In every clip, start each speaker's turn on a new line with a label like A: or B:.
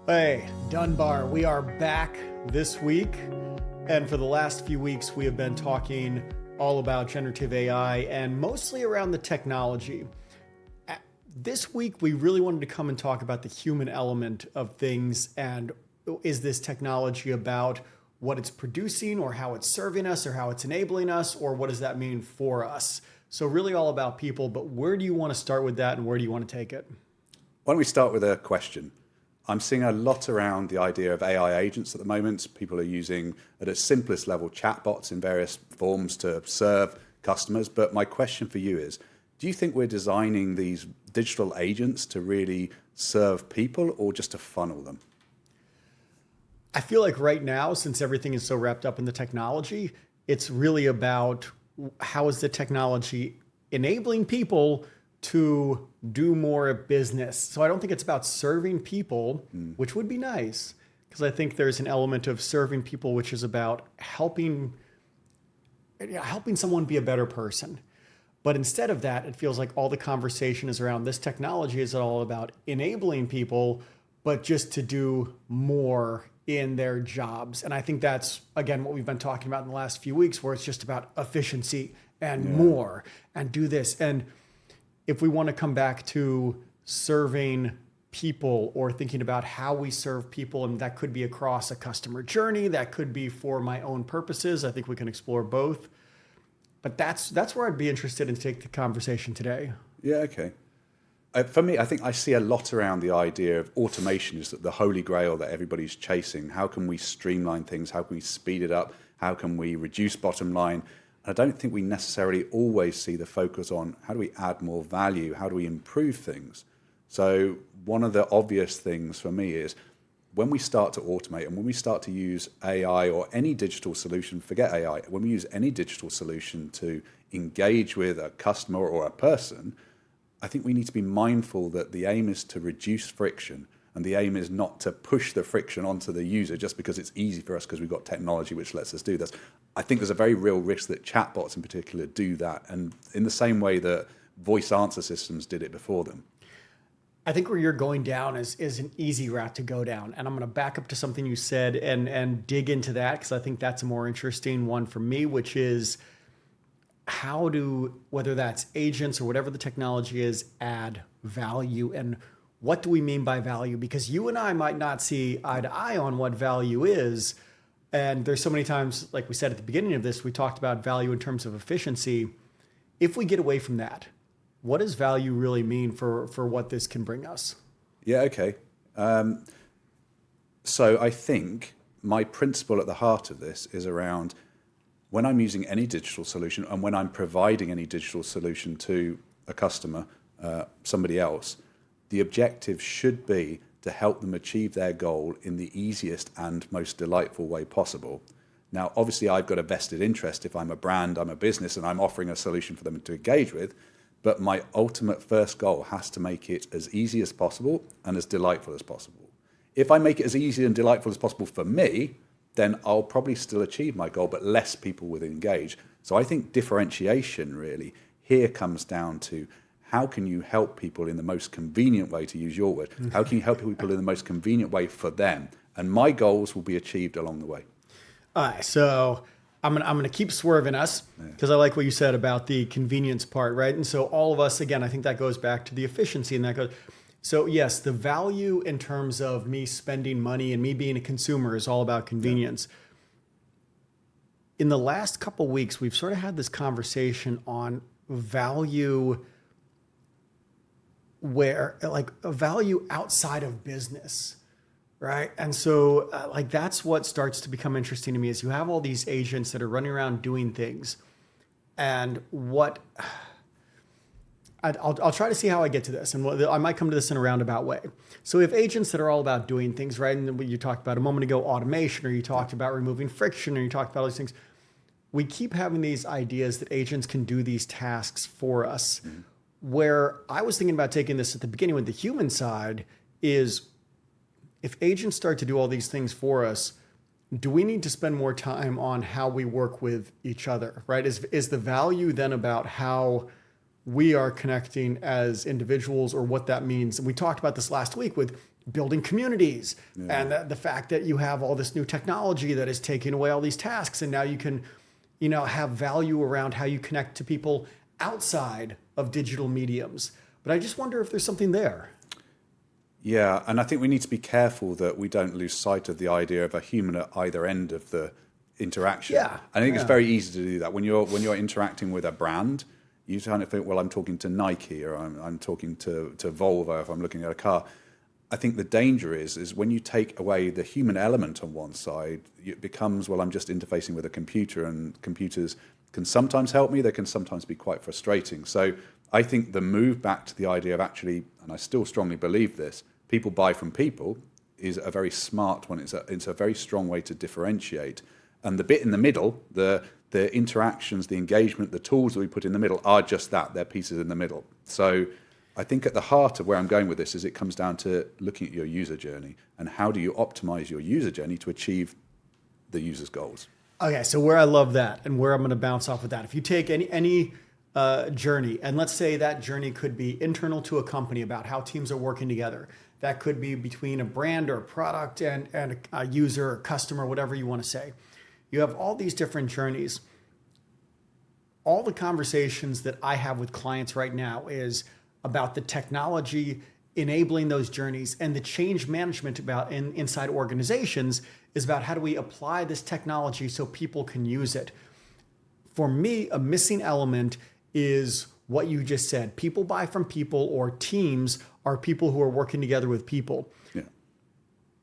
A: Hey, Dunbar, we are back this week. And for the last few weeks, we have been talking all about generative AI and mostly around the technology. This week, we really wanted to come and talk about the human element of things. And is this technology about what it's producing or how it's serving us or how it's enabling us, or what does that mean for us? So really all about people, but where do you want to start with that and where do you want to take it?
B: Why don't we start with a question? I'm seeing a lot around the idea of AI agents at the moment. People are using, at its simplest level, chatbots in various forms to serve customers. But my question for you is, do you think we're designing these digital agents to really serve people or just to funnel them?
A: I feel like right now, since everything is so wrapped up in the technology, it's really about how is the technology enabling people to do more business. So I don't think it's about serving people, which would be nice, because I think there's an element of serving people which is about helping someone be a better person. But instead of that, it feels like all the conversation is around this technology is all about enabling people, but just to do more in their jobs. And I think that's, again, what we've been talking about in the last few weeks, where it's just about efficiency and more and do this. And if we want to come back to serving people or thinking about how we serve people, and that could be across a customer journey, that could be for my own purposes, I think we can explore both. But that's where I'd be interested in take the conversation today.
B: Yeah, okay. For me, I think I see a lot around the idea of automation is the holy grail that everybody's chasing. How can we streamline things? How can we speed it up? How can we reduce bottom line? I don't think we necessarily always see the focus on how do we add more value? How do we improve things? So one of the obvious things for me is when we start to automate and when we start to use AI or any digital solution, forget AI, when we use any digital solution to engage with a customer or a person, I think we need to be mindful that the aim is to reduce friction. And the aim is not to push the friction onto the user just because it's easy for us because we've got technology which lets us do this. I think there's a very real risk that chatbots in particular do that, and in the same way that voice answer systems did it before them.
A: I think where you're going down is an easy route to go down. And I'm going to back up to something you said and dig into that, because I think that's a more interesting one for me, which is how do, whether that's agents or whatever the technology is, add value. And what do we mean by value? Because you and I might not see eye to eye on what value is. And there's so many times, like we said at the beginning of this, we talked about value in terms of efficiency. If we get away from that, what does value really mean for what this can bring us?
B: Yeah, okay. So I think my principle at the heart of this is around when I'm using any digital solution and when I'm providing any digital solution to a customer, somebody else, the objective should be to help them achieve their goal in the easiest and most delightful way possible. Now, obviously, I've got a vested interest. If I'm a brand, I'm a business, and I'm offering a solution for them to engage with. But my ultimate first goal has to make it as easy as possible and as delightful as possible. If I make it as easy and delightful as possible for me, then I'll probably still achieve my goal, but less people will engage. So I think differentiation really here comes down to how can you help people in the most convenient way, to use your word? How can you help people in the most convenient way for them? And my goals will be achieved along the way.
A: All right, so I'm gonna keep swerving us because I like what you said about the convenience part, right? And so all of us, again, I think that goes back to the efficiency, and that goes. So yes, the value in terms of me spending money and me being a consumer is all about convenience. In the last couple of weeks, we've sort of had this conversation on value, where like a value outside of business, right? And so like that's what starts to become interesting to me is you have all these agents that are running around doing things, and what I'll try to see how I get to this, and I might come to this in a roundabout way. So we have agents that are all about doing things, right? And you talked about a moment ago, automation, or you talked about removing friction, or you talked about all these things. We keep having these ideas that agents can do these tasks for us. Mm-hmm. Where I was thinking about taking this at the beginning with the human side is if agents start to do all these things for us, do we need to spend more time on how we work with each other, right? Is the value then about how we are connecting as individuals or what that means? And we talked about this last week with building communities, and the fact that you have all this new technology that is taking away all these tasks, and now you can, have value around how you connect to people outside of digital mediums. But I just wonder if there's something there.
B: Yeah, and I think we need to be careful that we don't lose sight of the idea of a human at either end of the interaction.
A: Yeah,
B: I think it's very easy to do that when you're interacting with a brand. You kind of think, well, I'm talking to Nike, or I'm talking to Volvo if I'm looking at a car. I think the danger is when you take away the human element on one side, it becomes, well, I'm just interfacing with a computer, and computers can sometimes help me. They can sometimes be quite frustrating. So I think the move back to the idea of actually, and I still strongly believe this, people buy from people is a very smart one. It's a very strong way to differentiate. And the bit in the middle, the interactions, the engagement, the tools that we put in the middle are just that. They're pieces in the middle. So I think at the heart of where I'm going with this is it comes down to looking at your user journey and how do you optimize your user journey to achieve the user's goals.
A: Okay, so where I love that and where I'm going to bounce off with that. If you take any journey, and let's say that journey could be internal to a company about how teams are working together. That could be between a brand or a product and a user or customer, whatever you want to say. You have all these different journeys. All the conversations that I have with clients right now is about the technology enabling those journeys, and the change management about inside organizations is about how do we apply this technology so people can use it. For me, a missing element is what you just said. People buy from people, or teams are people who are working together with people.
B: Yeah.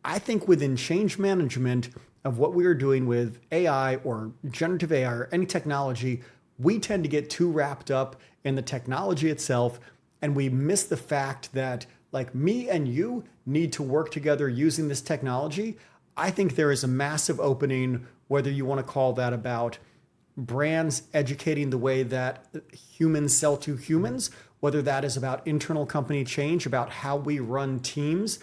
A: I think within change management of what we are doing with AI or generative AI or any technology, we tend to get too wrapped up in the technology itself, and we miss the fact that, like, me and you need to work together using this technology. I think there is a massive opening, whether you want to call that about brands educating the way that humans sell to humans, whether that is about internal company change, about how we run teams.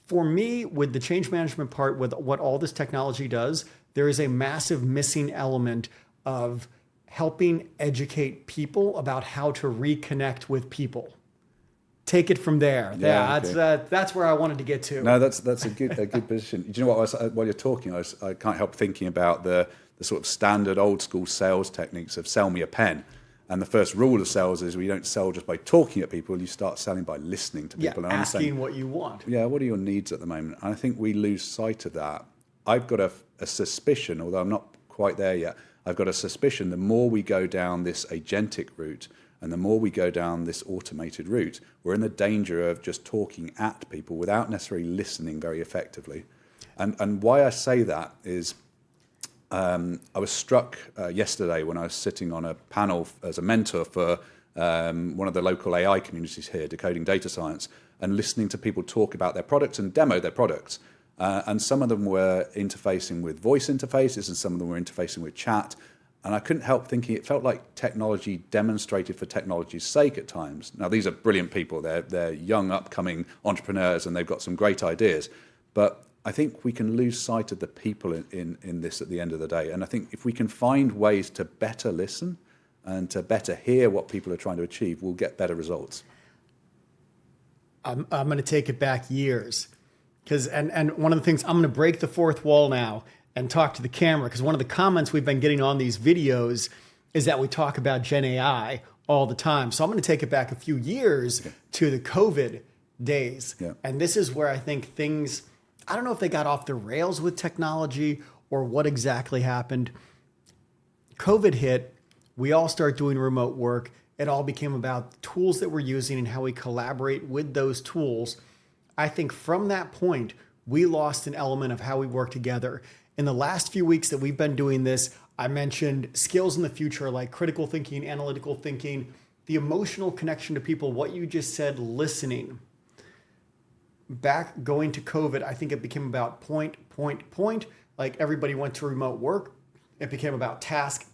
A: For me, with the change management part, with what all this technology does, there is a massive missing element of helping educate people about how to reconnect with people. Take it from there.
B: Yeah, okay.
A: That's where I wanted to get to.
B: No, that's a good position. Do you know what? While you're talking, I can't help thinking about the sort of standard old school sales techniques of sell me a pen. And the first rule of sales is we don't sell just by talking at people. You start selling by listening to people.
A: Yeah, asking what you want.
B: Yeah, what are your needs at the moment? And I think we lose sight of that. I've got a suspicion, although I'm not quite there yet, I've got a suspicion the more we go down this agentic route and the more we go down this automated route, we're in the danger of just talking at people without necessarily listening very effectively. And why I say that is I was struck yesterday when I was sitting on a panel as a mentor for one of the local AI communities here, Decoding Data Science, and listening to people talk about their products and demo their products. And some of them were interfacing with voice interfaces and some of them were interfacing with chat. And I couldn't help thinking it felt like technology demonstrated for technology's sake at times. Now, these are brilliant people. They're young, upcoming entrepreneurs, and they've got some great ideas. But I think we can lose sight of the people in this at the end of the day. And I think if we can find ways to better listen and to better hear what people are trying to achieve, we'll get better results.
A: I'm going to take it back years. And one of the things, I'm going to break the fourth wall now and talk to the camera, because one of the comments we've been getting on these videos is that we talk about Gen AI all the time. So I'm going to take it back a few years to the COVID days. Yeah. And this is where I think things, I don't know if they got off the rails with technology or what exactly happened. COVID hit, we all start doing remote work. It all became about the tools that we're using and how we collaborate with those tools. I think from that point, we lost an element of how we work together. In the last few weeks that we've been doing this, I mentioned skills in the future like critical thinking, analytical thinking, the emotional connection to people, what you just said, listening. Back going to COVID, I think it became about point. Like everybody went to remote work. It became about task.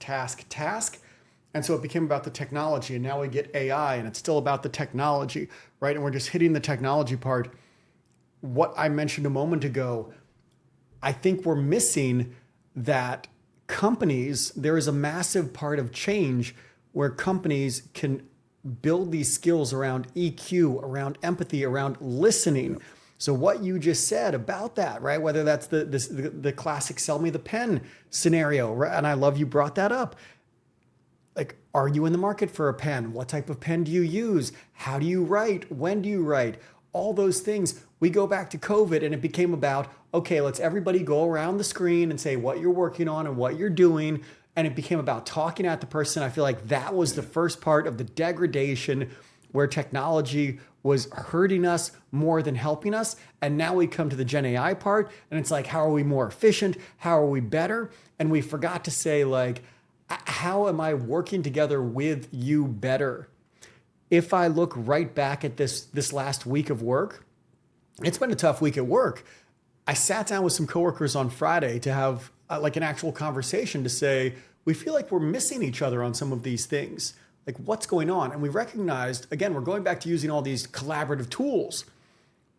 A: And so it became about the technology. And now we get AI and it's still about the technology, right? And we're just hitting the technology part. What I mentioned a moment ago, I think we're missing that companies, there is a massive part of change where companies can build these skills around EQ, around empathy, around listening. So what you just said about that, right? Whether that's the classic sell me the pen scenario, right? And I love you brought that up. Like, are you in the market for a pen? What type of pen do you use? How do you write? When do you write? All those things. We go back to COVID and it became about, okay, let's everybody go around the screen and say what you're working on and what you're doing. And it became about talking at the person. I feel like that was the first part of the degradation where technology was hurting us more than helping us. And now we come to the Gen AI part and it's like, how are we more efficient? How are we better? And we forgot to say, like, how am I working together with you better? If I look right back at this last week of work, it's been a tough week at work. I sat down with some coworkers on Friday to have like an actual conversation to say, we feel like we're missing each other on some of these things. Like, what's going on? And we recognized, again, we're going back to using all these collaborative tools.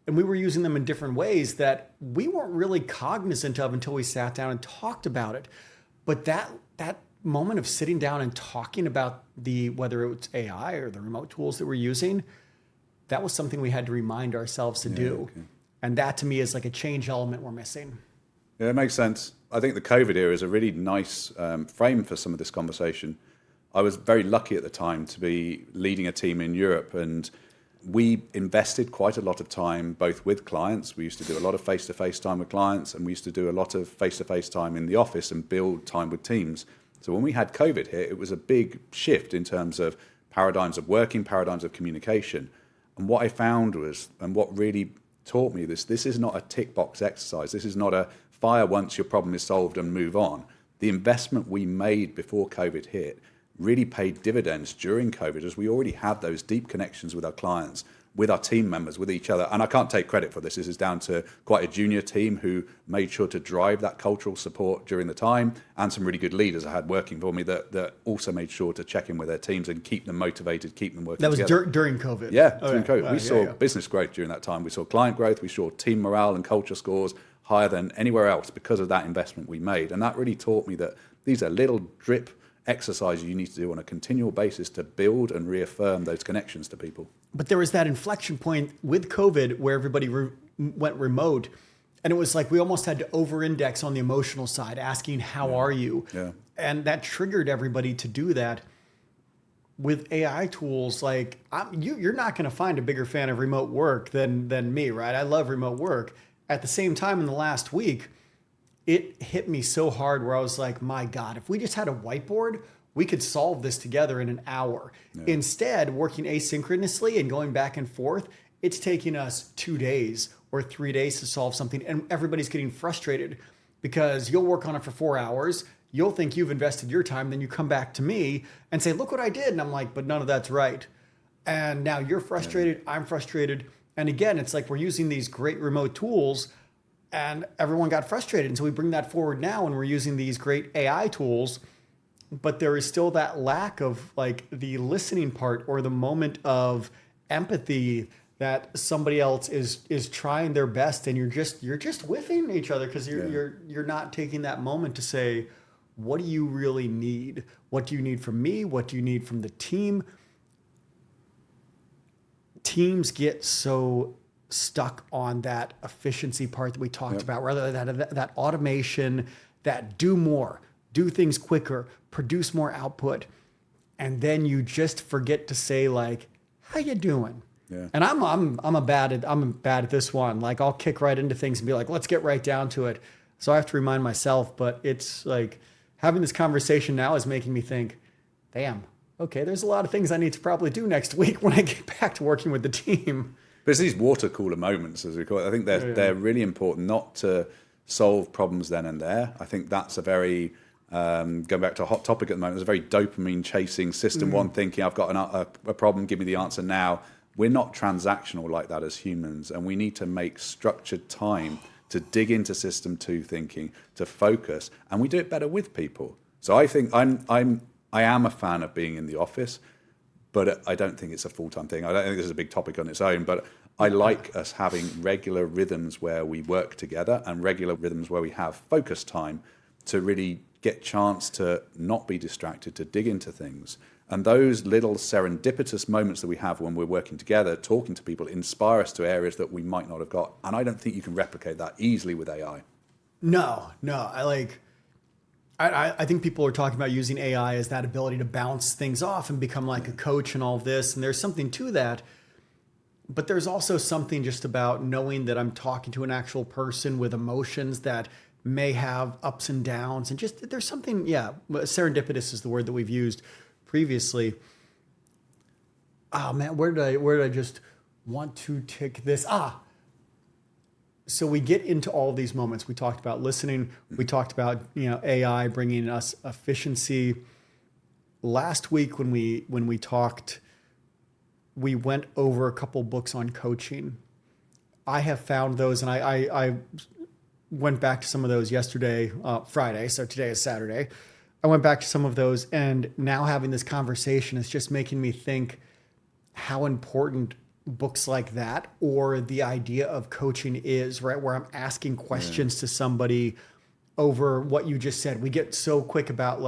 A: And we were using them in different ways that we weren't really cognizant of until we sat down and talked about it. But that moment of sitting down and talking about whether it was AI or the remote tools that we're using, that was something we had to remind ourselves to do. Okay. And that to me is like a change element we're missing.
B: Yeah, it makes sense. I think the COVID era is a really nice frame for some of this conversation. I was very lucky at the time to be leading a team in Europe, and we invested quite a lot of time both with clients. We used to do a lot of face-to-face time with clients, and we used to do a lot of face-to-face time in the office and build time with teams. So when we had COVID hit, it was a big shift in terms of paradigms of working, paradigms of communication. And what I found was, and what really taught me this is not a tick box exercise. This is not a fire once your problem is solved and move on. The investment we made before COVID hit really paid dividends during COVID, as we already had those deep connections with our clients, with our team members, with each other. And I can't take credit for this. This is down to quite a junior team who made sure to drive that cultural support during the time, and some really good leaders I had working for me that also made sure to check in with their teams and keep them motivated, keep them working together.
A: That was during COVID?
B: Yeah, during COVID. We saw business growth during that time. We saw client growth. We saw team morale and culture scores higher than anywhere else because of that investment we made. And that really taught me that these are little drip exercises you need to do on a continual basis to build and reaffirm those connections to people.
A: But there was that inflection point with COVID where everybody went remote, and it was like we almost had to over-index on the emotional side, asking, how are you?
B: Yeah.
A: And that triggered everybody to do that. With AI tools, like you're not going to find a bigger fan of remote work than me, right? I love remote work. At the same time, in the last week, it hit me so hard where I was like, my God, if we just had a whiteboard, we could solve this together in an hour. Yeah. Instead, working asynchronously and going back and forth, it's taking us 2 days or 3 days to solve something. And everybody's getting frustrated because you'll work on it for 4 hours. You'll think you've invested your time. Then you come back to me and say, look what I did. And I'm like, but none of that's right. And now you're frustrated. Yeah. I'm frustrated. And again, it's like we're using these great remote tools and everyone got frustrated. And so we bring that forward now and we're using these great AI tools, but there is still that lack of like the listening part or the moment of empathy that somebody else is trying their best and you're just whiffing each other because you're not taking that moment to say, what do you really need? What do you need from me? What do you need from the team? Teams get so stuck on that efficiency part that we talked about, rather than that automation, that do more, do things quicker, produce more output. And then you just forget to say like, how you doing? Yeah. And I'm bad at this one. Like I'll kick right into things and be like, let's get right down to it. So I have to remind myself, but it's like having this conversation now is making me think, damn, okay, there's a lot of things I need to probably do next week when I get back to working with the team.
B: But it's these water cooler moments, as we call it. I think they're really important, not to solve problems then and there. I think that's a very, going back to a hot topic at the moment, it's a very dopamine chasing system one thinking, I've got a problem, give me the answer now. We're not transactional like that as humans, and we need to make structured time to dig into system two thinking, to focus, and we do it better with people. So I think I am a fan of being in the office, but I don't think it's a full-time thing. I don't think this is a big topic on its own, but I like us having regular rhythms where we work together and regular rhythms where we have focus time to really get chance to not be distracted, to dig into things. And those little serendipitous moments that we have when we're working together, talking to people, inspire us to areas that we might not have got. And I don't think you can replicate that easily with AI.
A: No. I think people are talking about using AI as that ability to bounce things off and become like a coach and all of this. And there's something to that. But there's also something just about knowing that I'm talking to an actual person with emotions that may have ups and downs. And just there's something, serendipitous is the word that we've used previously. Oh man, where did I just want to tick this? So we get into all these moments. We talked about listening. We talked about AI bringing us efficiency. Last week when we talked, we went over a couple books on coaching. I have found those, and I went back to some of those yesterday, Friday. So today is Saturday. I went back to some of those, and now having this conversation is just making me think how important books like that or the idea of coaching is, right? Where I'm asking questions to somebody over what you just said. We get so quick about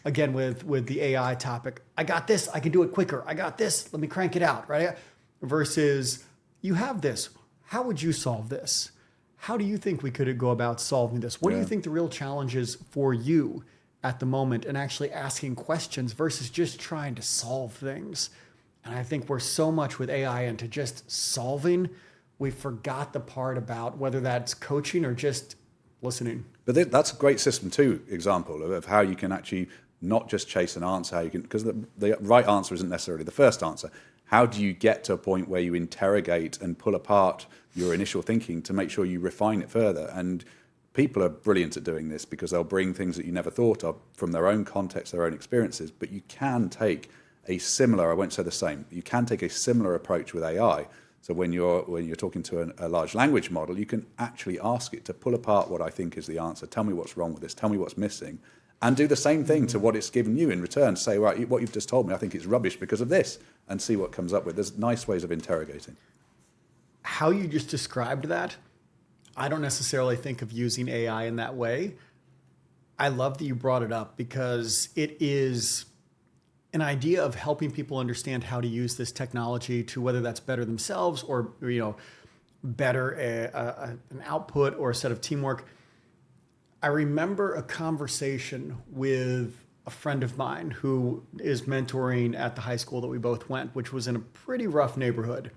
A: again, with the AI topic, I got this, I can do it quicker. I got this, let me crank it out, right? Versus you have this, how would you solve this? How do you think we could go about solving this? What do you think the real challenge is for you at the moment, and actually asking questions versus just trying to solve things? And I think we're so much with AI into just solving, we forgot the part about whether that's coaching or just listening.
B: But that's a great system two example of how you can actually not just chase an answer, how you can, because the right answer isn't necessarily the first answer. How do you get to a point where you interrogate and pull apart your initial thinking to make sure you refine it further? And people are brilliant at doing this because they'll bring things that you never thought of from their own context, their own experiences. But you can take a similar, I won't say the same, you can take a similar approach with AI. So when you're talking to a large language model, you can actually ask it to pull apart what I think is the answer. Tell me what's wrong with this. Tell me what's missing. And do the same thing to what it's given you in return. Say, right, what you've just told me, I think it's rubbish because of this, and see what comes up with. There's nice ways of interrogating.
A: How you just described that, I don't necessarily think of using AI in that way. I love that you brought it up because it is an idea of helping people understand how to use this technology to whether that's better themselves or better an output or a set of teamwork. I remember a conversation with a friend of mine who is mentoring at the high school that we both went, which was in a pretty rough neighborhood.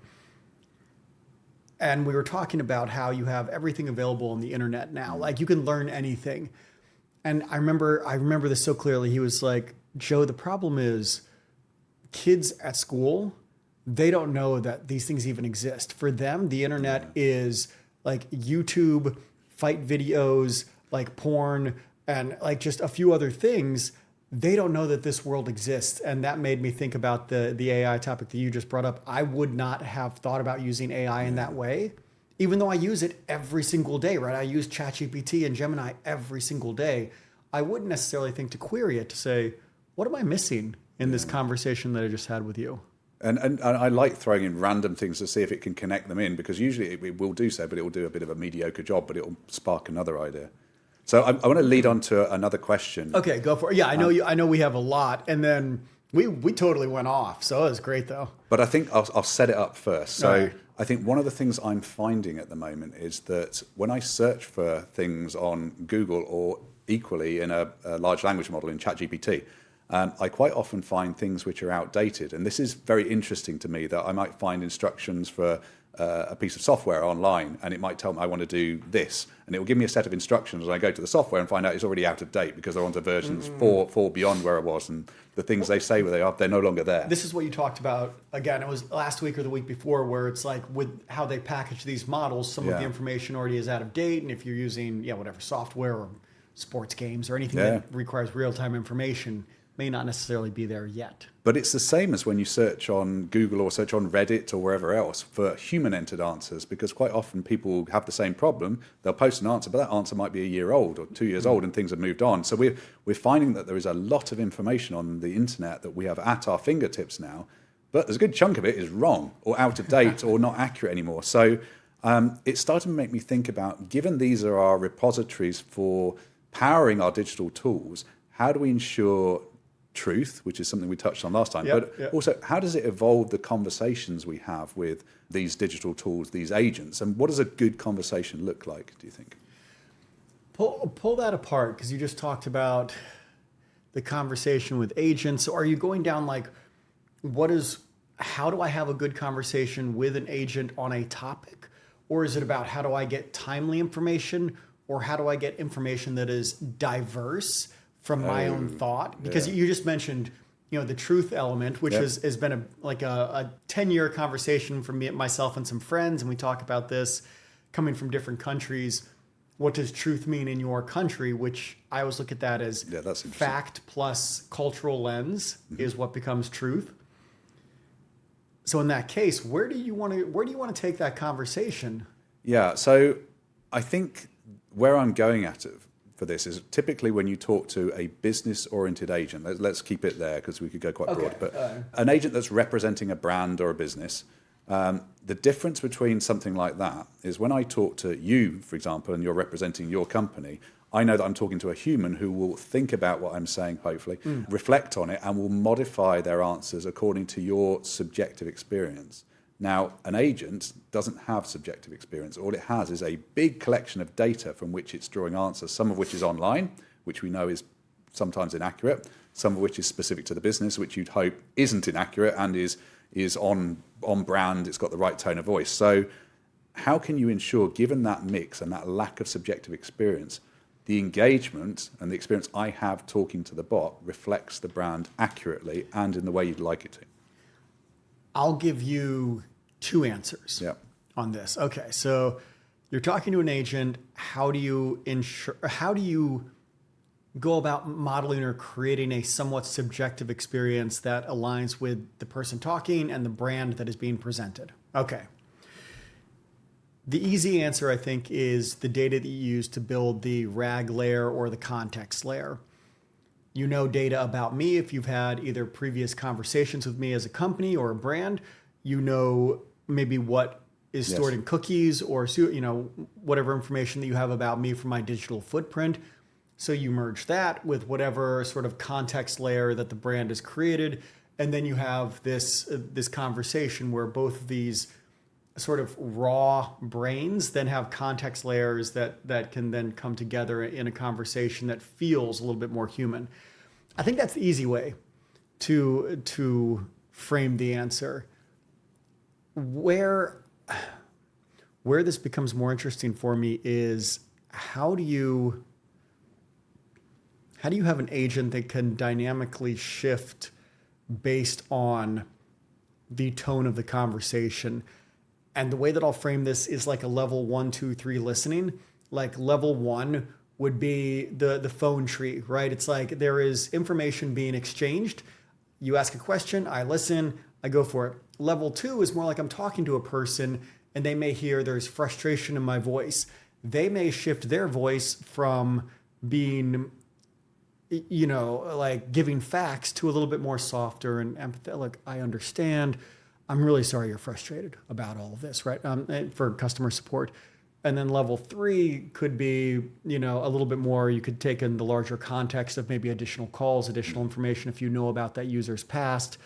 A: And we were talking about how you have everything available on the internet now. Like you can learn anything. And I remember this so clearly. He was like, Joe, the problem is kids at school, they don't know that these things even exist. For them, the internet is like YouTube, fight videos, like porn, and like just a few other things. They don't know that this world exists. And that made me think about the AI topic that you just brought up. I would not have thought about using AI in that way, even though I use it every single day, right? I use ChatGPT and Gemini every single day. I wouldn't necessarily think to query it to say, what am I missing in this conversation that I just had with you?
B: And I like throwing in random things to see if it can connect them in, because usually it will do so, but it will do a bit of a mediocre job, but it will spark another idea. So I want to lead on to another question.
A: Okay, go for it. Yeah, I know we have a lot, and then we totally went off. So it was great, though.
B: But I think I'll set it up first. So
A: right.
B: I think one of the things I'm finding at the moment is that when I search for things on Google or equally in a large language model in ChatGPT, I quite often find things which are outdated. And this is very interesting to me, that I might find instructions for a piece of software online, and it might tell me I want to do this, and it will give me a set of instructions, and I go to the software and find out it's already out of date because they're onto versions four beyond where I was, and the things they say where they are, they're no longer there.
A: This is what you talked about, again, it was last week or the week before, where it's like with how they package these models, some of the information already is out of date, and if you're using whatever software or sports games or anything that requires real-time information, may not necessarily be there yet.
B: But it's the same as when you search on Google or search on Reddit or wherever else for human-entered answers, because quite often people have the same problem. They'll post an answer, but that answer might be a year old or 2 years old, and things have moved on. So we're finding that there is a lot of information on the internet that we have at our fingertips now, but there's a good chunk of it is wrong or out of date or not accurate anymore. So it's starting to make me think about, given these are our repositories for powering our digital tools, how do we ensure truth, which is something we touched on last time,
A: Yep,
B: but
A: yep.
B: also how does it evolve the conversations we have with these digital tools, these agents, and what does a good conversation look like, do you think?
A: Pull that apart, because you just talked about the conversation with agents. So are you going down like, how do I have a good conversation with an agent on a topic? Or is it about how do I get timely information, or how do I get information that is diverse from my own thought? Because you just mentioned, the truth element, which has been a 10-year conversation for me, myself and some friends. And we talk about this coming from different countries. What does truth mean in your country? Which I always look at that as
B: that's
A: fact plus cultural lens is what becomes truth. So in that case, where do you want to take that conversation?
B: Yeah, so I think where I'm going at it for this is typically when you talk to a business-oriented agent, let's keep it there because we could go quite broad, but an agent that's representing a brand or a business, the difference between something like that is when I talk to you, for example, and you're representing your company, I know that I'm talking to a human who will think about what I'm saying, hopefully, reflect on it, and will modify their answers according to your subjective experience. Now, an agent doesn't have subjective experience. All it has is a big collection of data from which it's drawing answers, some of which is online, which we know is sometimes inaccurate, some of which is specific to the business, which you'd hope isn't inaccurate and is on brand, it's got the right tone of voice. So how can you ensure, given that mix and that lack of subjective experience, the engagement and the experience I have talking to the bot reflects the brand accurately and in the way you'd like it to?
A: I'll give you two answers on this. Okay, so you're talking to an agent. How do you go about modeling or creating a somewhat subjective experience that aligns with the person talking and the brand that is being presented? Okay. The easy answer, I think, is the data that you use to build the RAG layer or the context layer. You know data about me if you've had either previous conversations with me as a company or a brand. You know maybe what is stored in cookies or whatever information that you have about me from my digital footprint. So you merge that with whatever sort of context layer that the brand has created, and then you have this conversation where both of these sort of raw brains then have context layers that can then come together in a conversation that feels a little bit more human. I think that's the easy way to frame the answer. Where this becomes more interesting for me is how do you have an agent that can dynamically shift based on the tone of the conversation? And the way that I'll frame this is like a level 1, 2, 3 listening. Like level 1 would be the phone tree, right? It's like there is information being exchanged. You ask a question, I listen, I go for it. Level 2 is more like I'm talking to a person and they may hear there's frustration in my voice. They may shift their voice from being, like giving facts to a little bit more softer and empathetic. I understand. I'm really sorry you're frustrated about all of this, right? For customer support. And then level 3 could be, a little bit more, you could take in the larger context of maybe additional calls, additional information if you know about that user's past.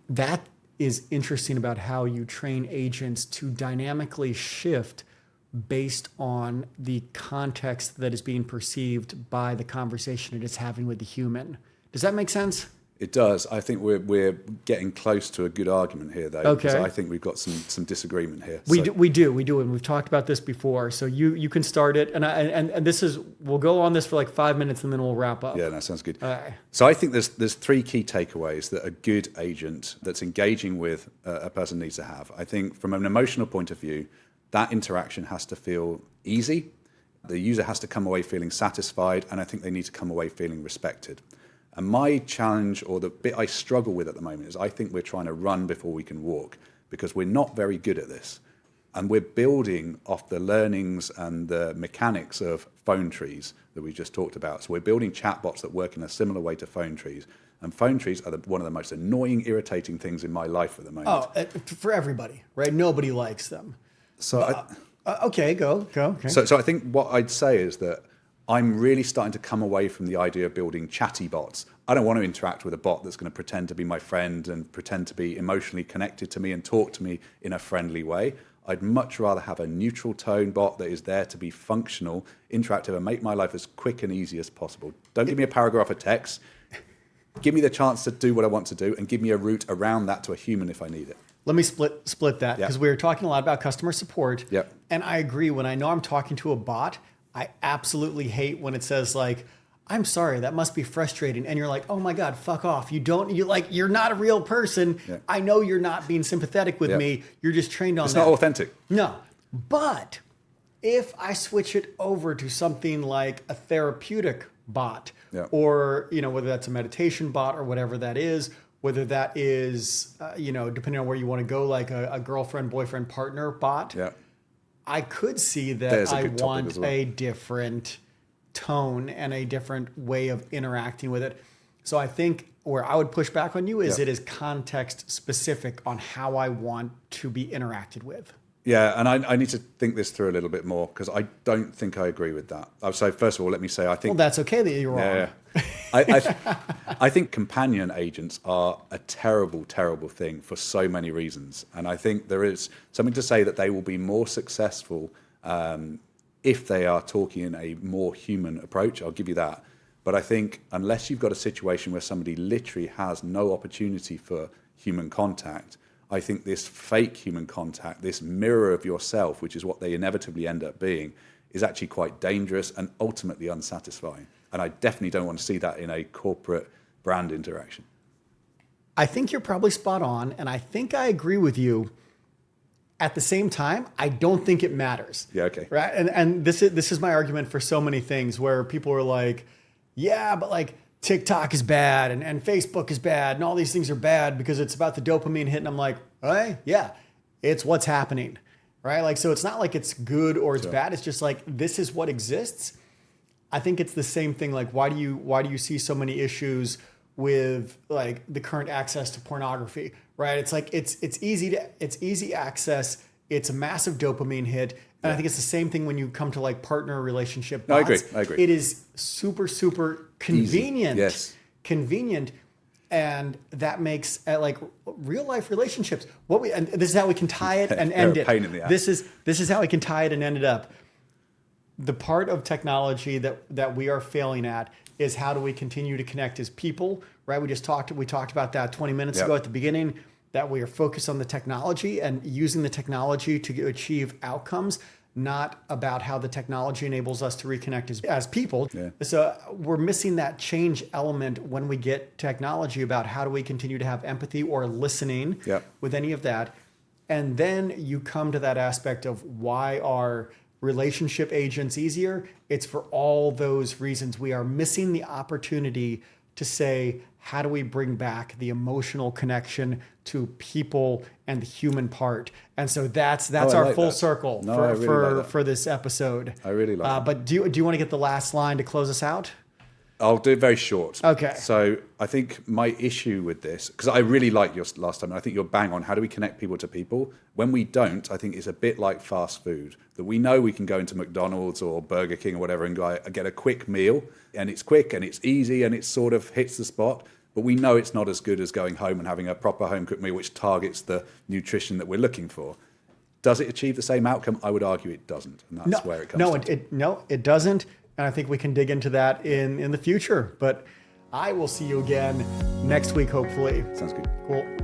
A: That is interesting about how you train agents to dynamically shift based on the context that is being perceived by the conversation it is having with the human. Does that make sense?
B: It does. I think we're getting close to a good argument here, though.
A: Okay.
B: Because I think we've got some disagreement here.
A: We do, and we've talked about this before. So you can start it, and this is we'll go on this for like 5 minutes, and then we'll wrap up.
B: Yeah, that sounds good.
A: All right.
B: So I think there's 3 key takeaways that a good agent that's engaging with a person needs to have. I think from an emotional point of view, that interaction has to feel easy. The user has to come away feeling satisfied, and I think they need to come away feeling respected. And my challenge, or the bit I struggle with at the moment, is I think we're trying to run before we can walk because we're not very good at this. And we're building off the learnings and the mechanics of phone trees that we just talked about. So we're building chatbots that work in a similar way to phone trees. And phone trees are one of the most annoying, irritating things in my life at the moment.
A: Oh, for everybody, right? Nobody likes them.
B: So
A: okay, go. Okay.
B: So I think what I'd say is that I'm really starting to come away from the idea of building chatty bots. I don't want to interact with a bot that's going to pretend to be my friend and pretend to be emotionally connected to me and talk to me in a friendly way. I'd much rather have a neutral tone bot that is there to be functional, interactive, and make my life as quick and easy as possible. Don't give me a paragraph of text. Give me the chance to do what I want to do and give me a route around that to a human if I need it.
A: Let me split that, because we were talking a lot about customer support.
B: Yep.
A: And I agree, when I know I'm talking to a bot, I absolutely hate when it says like, I'm sorry, that must be frustrating. And you're like, oh my God, fuck off. You're not a real person.
B: Yeah.
A: I know you're not being sympathetic with me. You're just trained on that.
B: It's not authentic.
A: No. But if I switch it over to something like a therapeutic bot, or, whether that's a meditation bot or whatever that is, whether that is, depending on where you want to go, like a girlfriend, boyfriend, partner bot, I could see that I want a different tone and a different way of interacting with it. So I think where I would push back on you is it is context specific on how I want to be interacted with.
B: Yeah, and I need to think this through a little bit more, because I don't think I agree with that. So first of all, let me say I think...
A: Well, that's okay that you're wrong.
B: I think companion agents are a terrible, terrible thing for so many reasons. And I think there is something to say that they will be more successful if they are talking in a more human approach. I'll give you that. But I think unless you've got a situation where somebody literally has no opportunity for human contact, I think this fake human contact, this mirror of yourself, which is what they inevitably end up being, is actually quite dangerous and ultimately unsatisfying. And I definitely don't want to see that in a corporate brand interaction.
A: I think you're probably spot on, and I think I agree with you. At the same time, I don't think it matters.
B: Yeah, okay.
A: Right? And this is my argument for so many things, where people are like, yeah, but like TikTok is bad and Facebook is bad and all these things are bad because it's about the dopamine hit. And I'm like, hey, yeah, it's what's happening, right? Like, so it's not like it's good or it's bad. It's just like, this is what exists. I think it's the same thing. Like, why do you see so many issues with like the current access to pornography, right? It's like, it's easy access. It's a massive dopamine hit. And I think it's the same thing when you come to like partner relationship bots.
B: I agree.
A: It is super, super convenient.
B: Easy. Yes.
A: Convenient. And that makes like real life relationships. And this is how we can tie it and end it.
B: Pain in the ass.
A: This is how we can tie it and end it up. The part of technology that we are failing at is how do we continue to connect as people, right? We talked about that 20 minutes ago at the beginning, that we are focused on the technology and using the technology to achieve outcomes, not about how the technology enables us to reconnect as people. Yeah. So we're missing that change element when we get technology about how do we continue to have empathy or listening with any of that. And then you come to that aspect of why are relationship agents easier? It's for all those reasons. We are missing the opportunity to say, how do we bring back the emotional connection to people and the human part? And so that's our full circle for this episode.
B: I really like that.
A: But do you want to get the last line to close us out?
B: I'll do it very short.
A: Okay.
B: So I think my issue with this, because I really liked your last time, and I think you're bang on. How do we connect people to people? When we don't, I think it's a bit like fast food, that we know we can go into McDonald's or Burger King or whatever and get a quick meal, and it's quick and it's easy and it sort of hits the spot. But we know it's not as good as going home and having a proper home-cooked meal which targets the nutrition that we're looking for. Does it achieve the same outcome? I would argue it doesn't, and that's where it comes from.
A: It doesn't. And I think we can dig into that in the future. But I will see you again next week, hopefully.
B: Sounds good.
A: Cool.